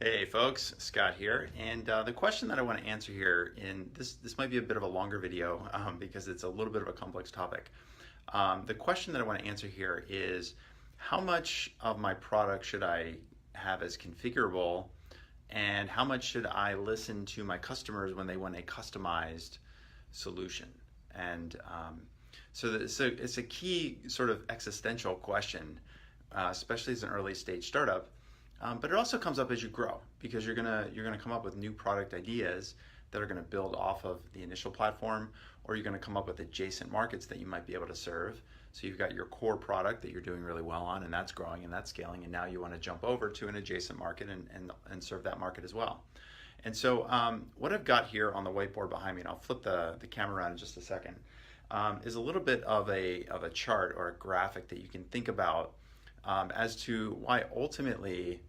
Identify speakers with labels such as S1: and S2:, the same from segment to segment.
S1: Hey folks, Scott here, and the question that I want to answer here, in this might be a bit of a longer video because it's a little bit of a complex topic. The question that I want to answer here is how much of my product should I have as configurable, and how much should I listen to my customers when they want a customized solution? And so it's a key sort of existential question, especially as an early stage startup. But it also comes up as you grow because you're gonna come up with new product ideas that are gonna build off of the initial platform, or you're gonna come up with adjacent markets that you might be able to serve. So you've got your core product that you're doing really well on, and that's growing and that's scaling, and now you want to jump over to an adjacent market and serve that market as well. And so what I've got here on the whiteboard behind me, and I'll flip the camera around in just a second, is a little bit of a chart or a graphic that you can think about as to why ultimately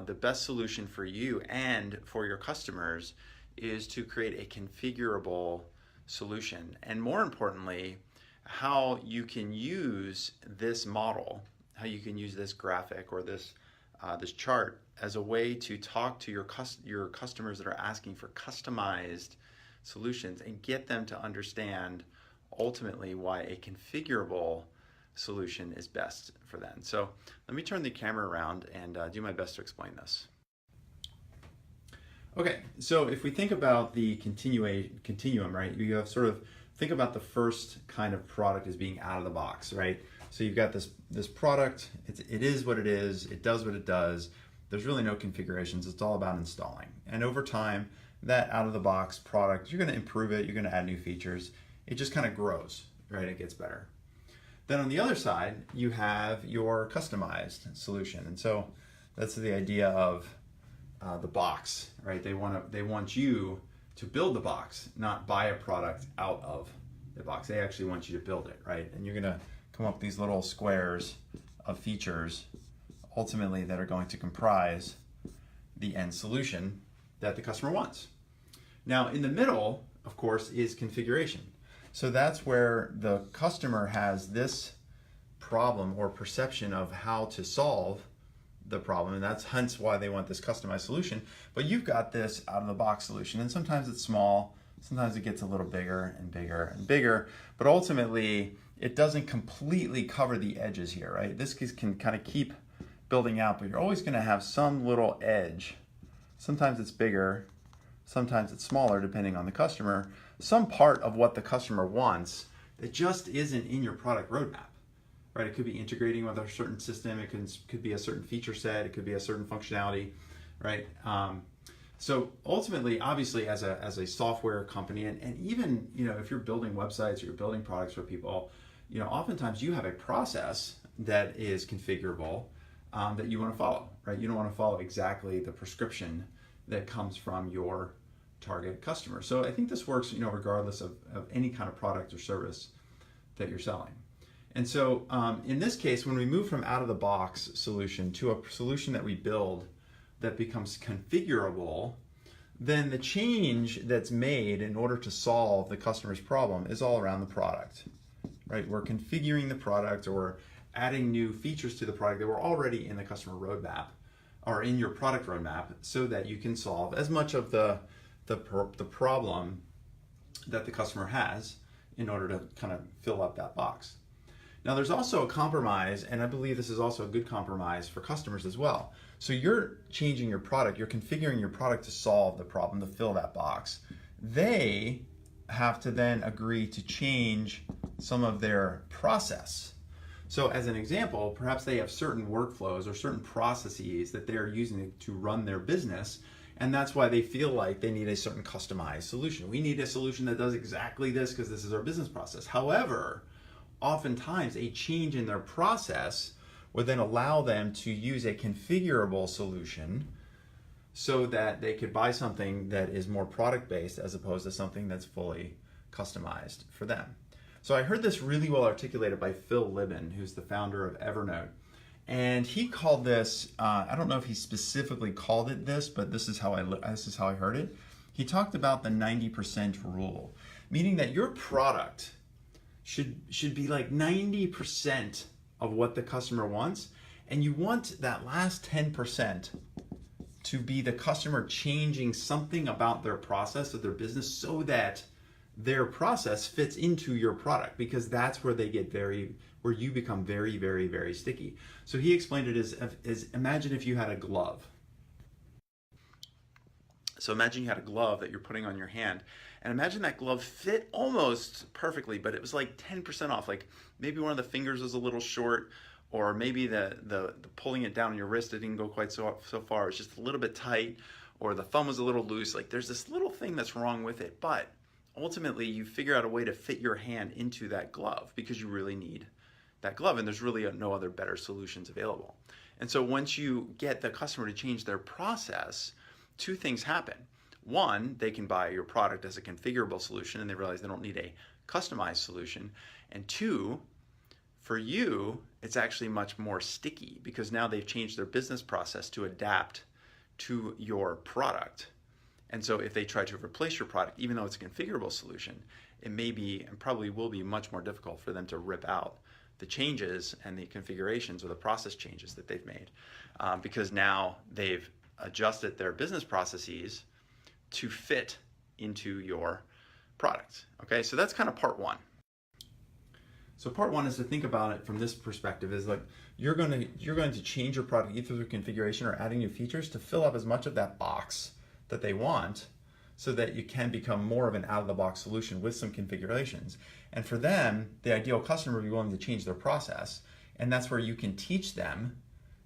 S1: the best solution for you and for your customers is to create a configurable solution. And more importantly, how you can use this model, how you can use this graphic or this chart as a way to talk to your customers that are asking for customized solutions and get them to understand ultimately why a configurable solution is best for them. So let me turn the camera around and do my best to explain this. Okay, so if we think about the continuum, right, you have sort of think about the first kind of product as being out of the box, right? So you've got this product, it is what it is, it does what it does. There's really no configurations, it's all about installing. And over time, that out of the box product, you're gonna improve it, you're gonna add new features. It just kind of grows, right? It gets better. Then on the other side, you have your customized solution. And so that's the idea of the box, right? They want you to build the box, not buy a product out of the box. They actually want you to build it, right? And you're gonna come up with these little squares of features ultimately that are going to comprise the end solution that the customer wants. Now in the middle, of course, is configuration. So that's where the customer has this problem or perception of how to solve the problem, and that's hence why they want this customized solution. But you've got this out of the box solution, and sometimes it's small, sometimes it gets a little bigger and bigger and bigger, but ultimately it doesn't completely cover the edges here, right? This can kind of keep building out, but you're always going to have some little edge. Sometimes it's bigger, sometimes it's smaller depending on the customer, some part of what the customer wants that just isn't in your product roadmap, right? It could be integrating with a certain system, it could be a certain feature set, it could be a certain functionality, right? So ultimately, obviously, as a software company, and even if you're building websites or you're building products for people, oftentimes you have a process that is configurable that you want to follow, right? You don't want to follow exactly the prescription that comes from your target customer. So I think this works, regardless of any kind of product or service that you're selling. And so in this case, when we move from out of the box solution to a solution that we build that becomes configurable, then the change that's made in order to solve the customer's problem is all around the product, right? We're configuring the product, or we're adding new features to the product that were already in the customer roadmap or in your product roadmap, so that you can solve as much of the problem that the customer has in order to kind of fill up that box. Now there's also a compromise, and I believe this is also a good compromise for customers as well. So you're changing your product, you're configuring your product to solve the problem, to fill that box. They have to then agree to change some of their process. So as an example, perhaps they have certain workflows or certain processes that they're using to run their business, and that's why they feel like they need a certain customized solution. We need a solution that does exactly this because this is our business process. However, oftentimes a change in their process would then allow them to use a configurable solution so that they could buy something that is more product-based as opposed to something that's fully customized for them. So I heard this really well articulated by Phil Libin, who's the founder of Evernote. And he called this, I don't know if he specifically called it this, but this is how I heard it. He talked about the 90% rule, meaning that your product should be like 90% of what the customer wants, and you want that last 10% to be the customer changing something about their process of their business so that their process fits into your product, because that's where they get where you become very, very, very sticky. So he explained it as imagine if you had a glove. So imagine you had a glove that you're putting on your hand, and imagine that glove fit almost perfectly, but it was like 10% off. Like maybe one of the fingers was a little short, or maybe the pulling it down on your wrist, it didn't go quite so far. It's just a little bit tight, or the thumb was a little loose. Like there's this little thing that's wrong with it, but ultimately you figure out a way to fit your hand into that glove because you really need that glove, and there's really no other better solutions available. And so once you get the customer to change their process, two things happen. One, they can buy your product as a configurable solution and they realize they don't need a customized solution. And two, for you, it's actually much more sticky because now they've changed their business process to adapt to your product. And so if they try to replace your product, even though it's a configurable solution, it may be and probably will be much more difficult for them to rip out the changes and the configurations or the process changes that they've made because now they've adjusted their business processes to fit into your product. Okay, so that's kind of part one. So part one is to think about it from this perspective: is like you're going to change your product either through configuration or adding new features to fill up as much of that box that they want, so that you can become more of an out-of-the-box solution with some configurations. And for them, the ideal customer would be willing to change their process, and that's where you can teach them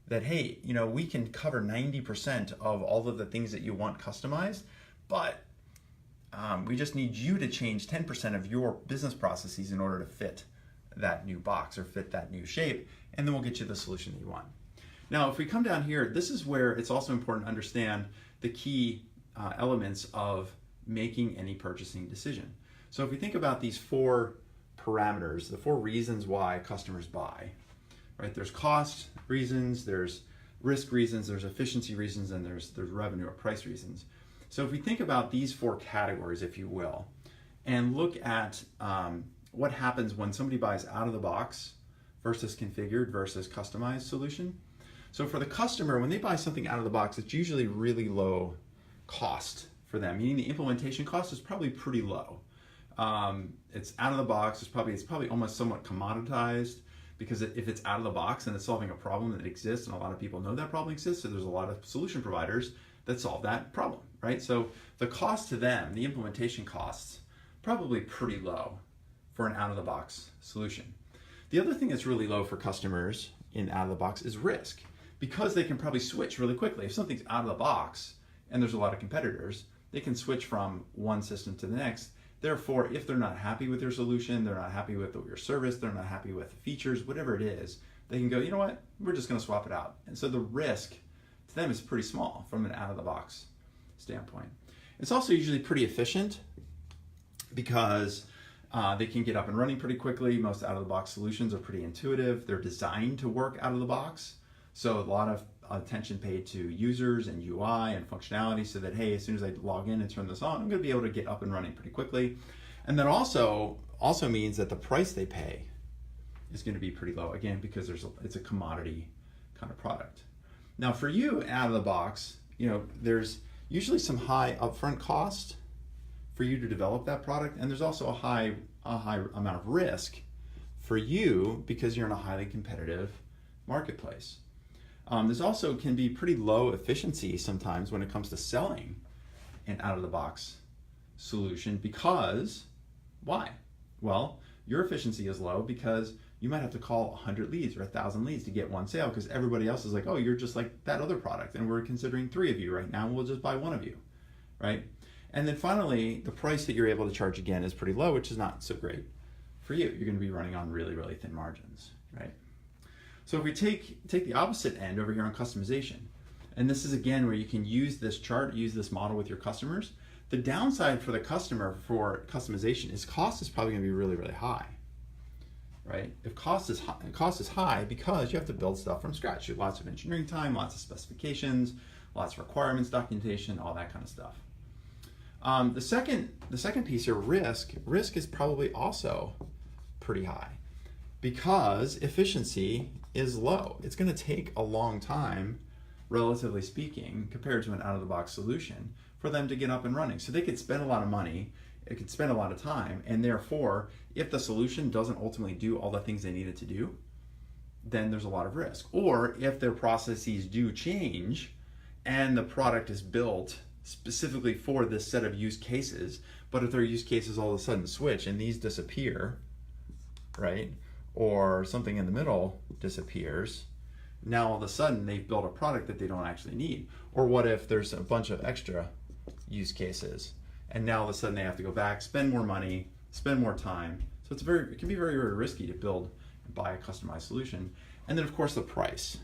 S1: that, hey, we can cover 90% of all of the things that you want customized, but we just need you to change 10% of your business processes in order to fit that new box or fit that new shape, and then we'll get you the solution that you want. Now, if we come down here, this is where it's also important to understand the key elements of making any purchasing decision. So if we think about these four parameters, the four reasons why customers buy, right? There's cost reasons, there's risk reasons, there's efficiency reasons, and there's revenue or price reasons. So if we think about these four categories, if you will, and look at what happens when somebody buys out of the box versus configured versus customized solution. So for the customer, when they buy something out of the box, it's usually really low cost for them, meaning the implementation cost is probably pretty low. It's out of the box, it's probably almost somewhat commoditized, because if it's out of the box and it's solving a problem that exists, and a lot of people know that problem exists, so there's a lot of solution providers that solve that problem, right? So the cost to them, the implementation costs, probably pretty low for an out-of-the-box solution. The other thing that's really low for customers in out-of-the-box is risk, because they can probably switch really quickly. If something's out of the box and there's a lot of competitors, they can switch from one system to the next. Therefore, if they're not happy with your solution, they're not happy with your service, they're not happy with the features, whatever it is, they can go, you know what, we're just going to swap it out. And so the risk to them is pretty small from an out-of-the-box standpoint. It's also usually pretty efficient because they can get up and running pretty quickly. Most out-of-the-box solutions are pretty intuitive. They're designed to work out of the box. So a lot of attention paid to users and UI and functionality, so that, hey, as soon as I log in and turn this on, I'm going to be able to get up and running pretty quickly. And that also means that the price they pay is going to be pretty low, again, because it's a commodity kind of product. Now for you out of the box, there's usually some high upfront cost for you to develop that product, and there's also a high amount of risk for you because you're in a highly competitive marketplace. There's also can be pretty low efficiency sometimes when it comes to selling an out-of-the-box solution, because why? Well, your efficiency is low because you might have to call 100 leads or 1,000 leads to get one sale, because everybody else is like, oh, you're just like that other product, and we're considering 3 of you right now, and we'll just buy 1 of you, right? And then finally, the price that you're able to charge, again, is pretty low, which is not so great for you. You're going to be running on really, really thin margins, right? So if we take the opposite end over here on customization, and this is again where you can use this chart, use this model with your customers. The downside for the customer for customization is cost is probably going to be really, really high, right? If cost is high because you have to build stuff from scratch. You have lots of engineering time, lots of specifications, lots of requirements, documentation, all that kind of stuff. The second piece here, risk is probably also pretty high because efficiency is low. It's going to take a long time relatively speaking, compared to an out-of-the-box solution for them to get up and running. So they could spend a lot of money, it could spend a lot of time, and therefore, if the solution doesn't ultimately do all the things they need it to do, then there's a lot of risk. Or if their processes do change and the product is built specifically for this set of use cases, but if their use cases all of a sudden switch and these disappear, right? Or something in the middle disappears, now all of a sudden they've built a product that they don't actually need. Or what if there's a bunch of extra use cases and now all of a sudden they have to go back, spend more money, spend more time. So it can be very, very risky to build and buy a customized solution. And then of course the price.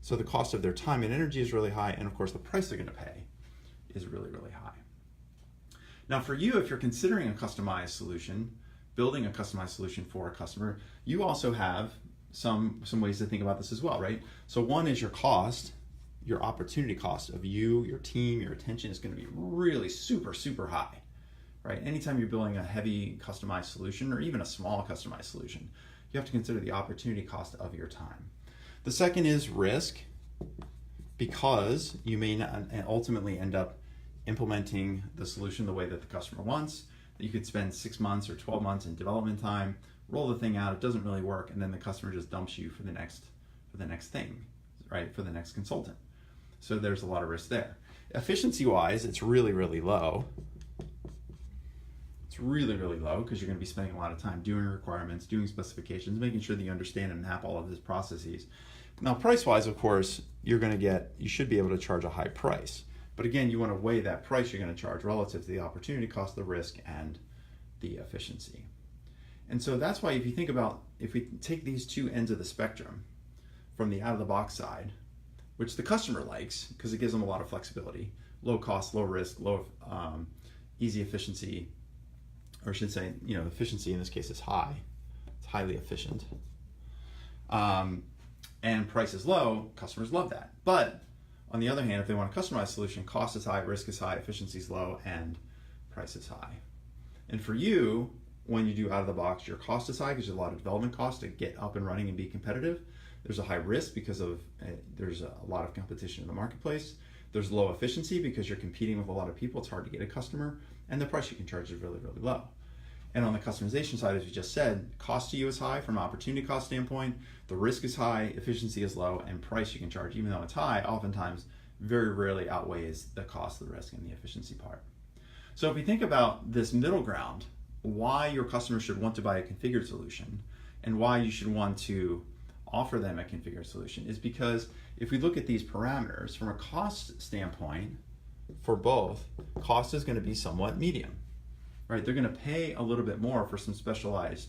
S1: So the cost of their time and energy is really high, and of course the price they're going to pay is really, really high. Now for you, if you're considering a customized solution, building a customized solution for a customer, you also have some ways to think about this as well, right? So one is your cost, your opportunity cost of you, your team, your attention is going to be really super, super high, right? Anytime you're building a heavy customized solution or even a small customized solution, you have to consider the opportunity cost of your time. The second is risk, because you may not ultimately end up implementing the solution the way that the customer wants. You could spend 6 months or 12 months in development time, roll the thing out, it doesn't really work, and then the customer just dumps you for the next thing, right? For the next consultant. So there's a lot of risk there. Efficiency-wise, it's really, really low. It's really, really low because you're going to be spending a lot of time doing requirements, doing specifications, making sure that you understand and map all of these processes. Now, price-wise, of course, you should be able to charge a high price. But again, you want to weigh that price you're going to charge relative to the opportunity cost, the risk, and the efficiency. And so that's why if we take these two ends of the spectrum, from the out-of-the-box side, which the customer likes because it gives them a lot of flexibility, low cost, low risk, easy efficiency, or I should say, efficiency in this case is high. It's highly efficient. And price is low, customers love that. But on the other hand, if they want a customized solution, cost is high, risk is high, efficiency is low, and price is high. And for you, when you do out of the box, your cost is high because there's a lot of development costs to get up and running and be competitive. There's a high risk because there's a lot of competition in the marketplace. There's low efficiency because you're competing with a lot of people. It's hard to get a customer. And the price you can charge is really, really low. And on the customization side, as we just said, cost to you is high from an opportunity cost standpoint, the risk is high, efficiency is low, and price you can charge, even though it's high, oftentimes very rarely outweighs the cost, the risk, and the efficiency part. So if we think about this middle ground, why your customer should want to buy a configured solution and why you should want to offer them a configured solution is because if we look at these parameters from a cost standpoint, for both, cost is going to be somewhat medium. Right, they're going to pay a little bit more for some specialized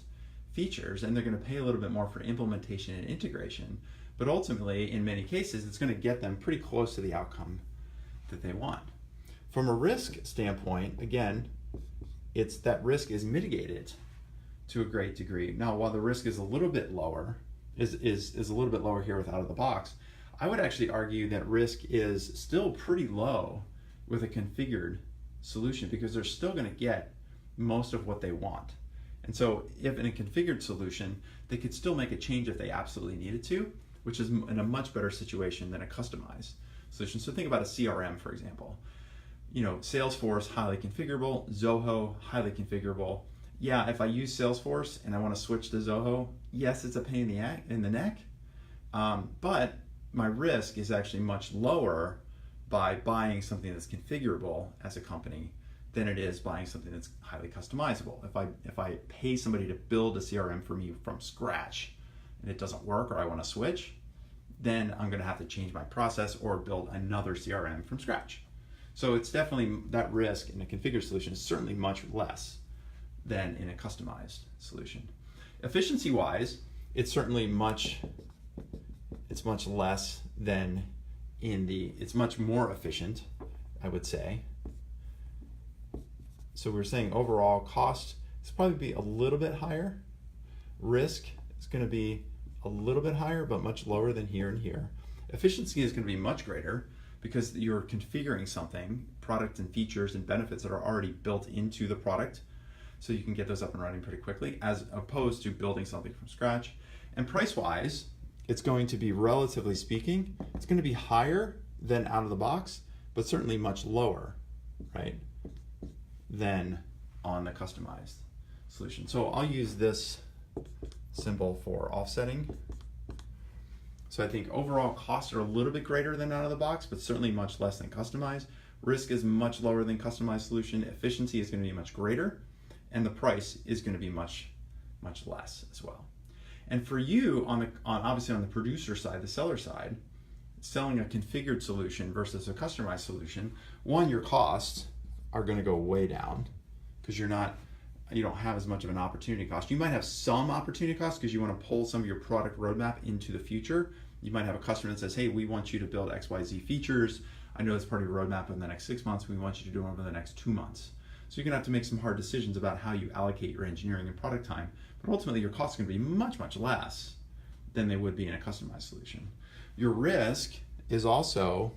S1: features, and they're going to pay a little bit more for implementation and integration, but ultimately, in many cases, it's going to get them pretty close to the outcome that they want. From a risk standpoint, again, it's that risk is mitigated to a great degree. Now, while the risk is a little bit lower, is a little bit lower here with out of the box, I would actually argue that risk is still pretty low with a configured solution because they're still going to get most of what they want. And so if in a configured solution, they could still make a change if they absolutely needed to, which is in a much better situation than a customized solution. So think about a CRM, for example. Salesforce, highly configurable, Zoho, highly configurable. Yeah, if I use Salesforce and I want to switch to Zoho, yes, it's a pain in the neck, but my risk is actually much lower by buying something that's configurable as a company than it is buying something that's highly customizable. If I pay somebody to build a CRM for me from scratch and it doesn't work or I want to switch, then I'm going to have to change my process or build another CRM from scratch. So it's definitely that risk in a configured solution is certainly much less than in a customized solution. Efficiency-wise, it's certainly much less than it's much more efficient, I would say. So we're saying overall cost is probably be a little bit higher. Risk is going to be a little bit higher, but much lower than here and here. Efficiency is going to be much greater because you're configuring something, product and features and benefits that are already built into the product, so you can get those up and running pretty quickly, as opposed to building something from scratch. And price-wise, it's going to be, relatively speaking, it's going to be higher than out of the box, but certainly much lower, right, than on the customized solution. So I'll use this symbol for offsetting. So I think overall costs are a little bit greater than out of the box, but certainly much less than customized. Risk is much lower than customized solution. Efficiency is going to be much greater, and the price is going to be much less as well. And for you, obviously on the producer side, the seller side, selling a configured solution versus a customized solution, one, your costs are going to go way down because you don't have as much of an opportunity cost. You might have some opportunity cost because you want to pull some of your product roadmap into the future. You might have a customer that says, hey, we want you to build XYZ features. I know it's part of your roadmap in the next 6 months. We want you to do it over the next 2 months. So you're going to have to make some hard decisions about how you allocate your engineering and product time. But ultimately, your costs are going to be much less than they would be in a customized solution. Your risk is also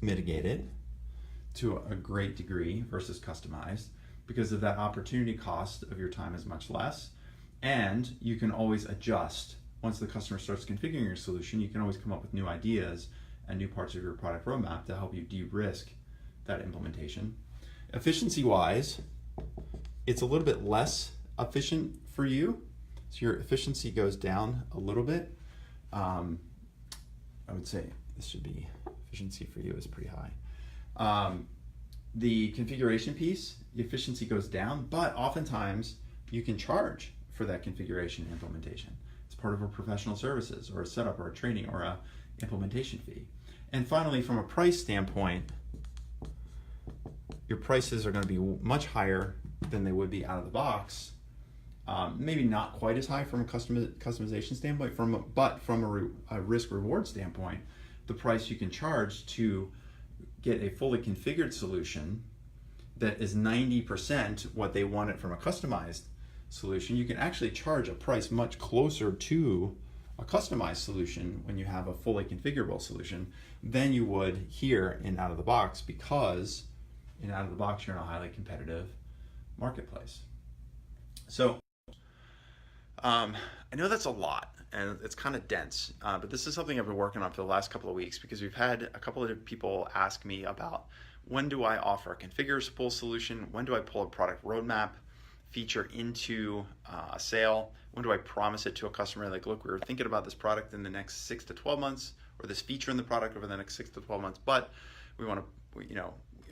S1: mitigated to a great degree versus customized because of that opportunity cost of your time is much less. And you can always adjust. Once the customer starts configuring your solution, you can always come up with new ideas and new parts of your product roadmap to help you de-risk that implementation. Efficiency-wise, it's a little bit less efficient for you. So your efficiency goes down a little bit. I would say this should be, efficiency for you is pretty high. The configuration piece, the efficiency goes down, but oftentimes you can charge for that configuration and implementation. It's part of a professional services or a setup or a training or a implementation fee. And finally, from a price standpoint, your prices are going to be much higher than they would be out of the box. Maybe not quite as high from a customization standpoint, but from a risk-reward standpoint, the price you can charge to get a fully configured solution that is 90% what they wanted from a customized solution, you can actually charge a price much closer to a customized solution when you have a fully configurable solution than you would here in out of the box, because in out of the box you're in a highly competitive marketplace. So I know that's a lot and it's kind of dense, but this is something I've been working on for the last couple of weeks because we've had a couple of people ask me about when do I offer a configurable solution, when do I pull a product roadmap feature into a sale, when do I promise it to a customer, like, look, we're thinking about this product in the next 6 to 12 months, or this feature in the product over the next 6 to 12 months, but we want to,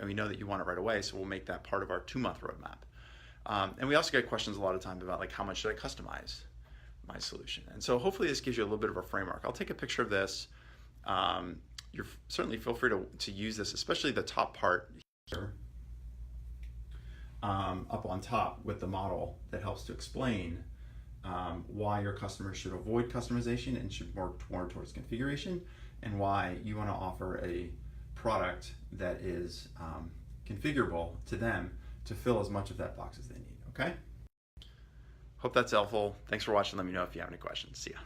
S1: we know that you want it right away, so we'll make that part of our 2-month roadmap. And we also get questions a lot of time about, like, how much should I customize my solution? And so hopefully this gives you a little bit of a framework. I'll take a picture of this. You're certainly feel free to use this, especially the top part here, up on top with the model that helps to explain why your customers should avoid customization and should work more towards configuration, and why you want to offer a product that is configurable to them to fill as much of that box as they need, okay? Hope that's helpful. Thanks for watching. Let me know if you have any questions. See ya.